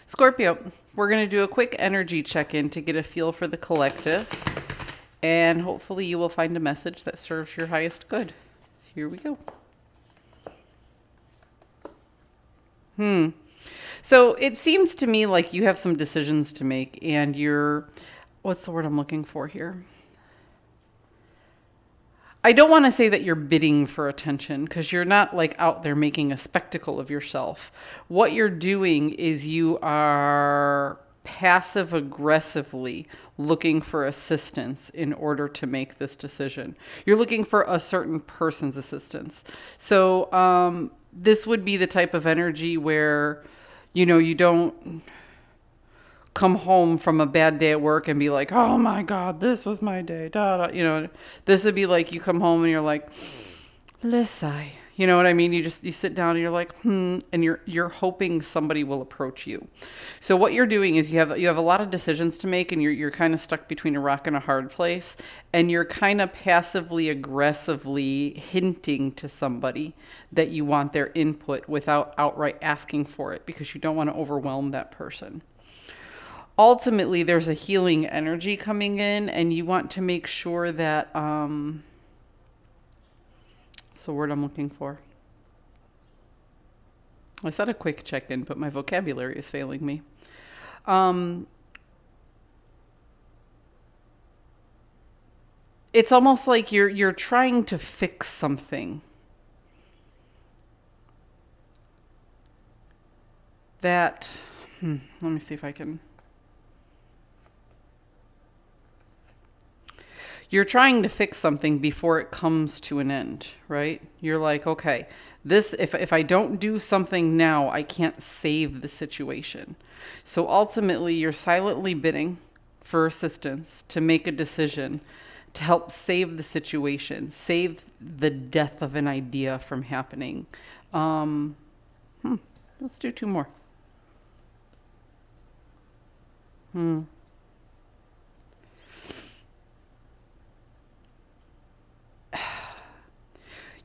Scorpio, we're going to do a quick energy check-in to get a feel for the collective, and hopefully you will find a message that serves your highest good. Here we go. So it seems to me like you have some decisions to make, and what's the word I'm looking for here? I don't want to say that you're bidding for attention, because you're not like out there making a spectacle of yourself. What you're doing is you are passive aggressively looking for assistance in order to make this decision. You're looking for a certain person's assistance. So this would be the type of energy where, you don't come home from a bad day at work and be like, oh my God, this was my day. Da, da. This would be like you come home and you're like, Lissai. You know what I mean? You sit down and you're like, and you're hoping somebody will approach you. So what you're doing is you have a lot of decisions to make, and you're kind of stuck between a rock and a hard place, and you're kind of passively aggressively hinting to somebody that you want their input without outright asking for it, because you don't want to overwhelm that person. Ultimately, there's a healing energy coming in, and you want to make sure that what's the word I'm looking for? I said a quick check-in, but my vocabulary is failing me. It's almost like you're trying to fix something that let me see if I can. You're trying to fix something before it comes to an end, right? You're like, okay, if I don't do something now, I can't save the situation. So ultimately, you're silently bidding for assistance to make a decision to help save the situation, save the death of an idea from happening. Let's do two more.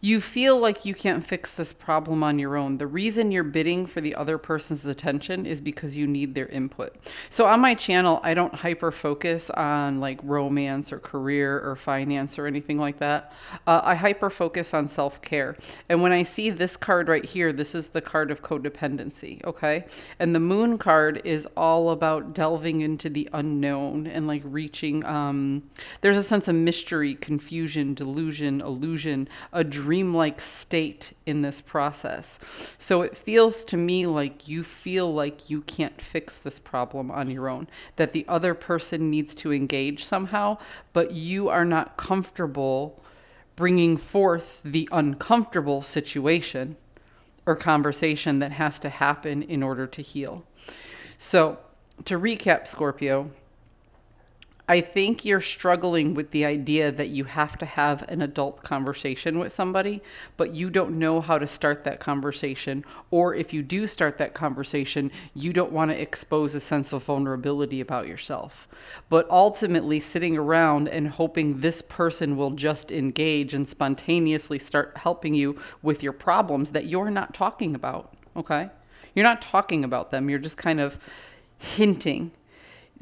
You feel like you can't fix this problem on your own. The reason you're bidding for the other person's attention is because you need their input. So on my channel, I don't hyper focus on like romance or career or finance or anything like that. I hyper focus on self-care. And when I see this card right here, this is the card of codependency, okay? And the moon card is all about delving into the unknown and like reaching, there's a sense of mystery, confusion, delusion, illusion, a dreamlike state in this process. So it feels to me like you feel like you can't fix this problem on your own, that the other person needs to engage somehow, but you are not comfortable bringing forth the uncomfortable situation or conversation that has to happen in order to heal. So to recap, Scorpio, I think you're struggling with the idea that you have to have an adult conversation with somebody, but you don't know how to start that conversation. Or if you do start that conversation, you don't want to expose a sense of vulnerability about yourself. But ultimately, sitting around and hoping this person will just engage and spontaneously start helping you with your problems that you're not talking about, okay? You're not talking about them. You're just kind of hinting.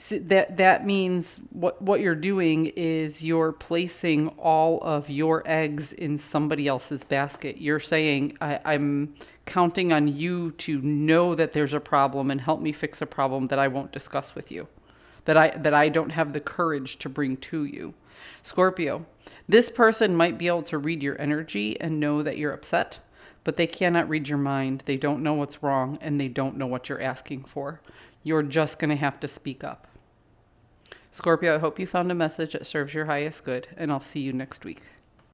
So that means what you're doing is you're placing all of your eggs in somebody else's basket. You're saying, I'm counting on you to know that there's a problem and help me fix a problem that I won't discuss with you, that I don't have the courage to bring to you. Scorpio, this person might be able to read your energy and know that you're upset, but they cannot read your mind. They don't know what's wrong, and they don't know what you're asking for. You're just going to have to speak up. Scorpio, I hope you found a message that serves your highest good, and I'll see you next week.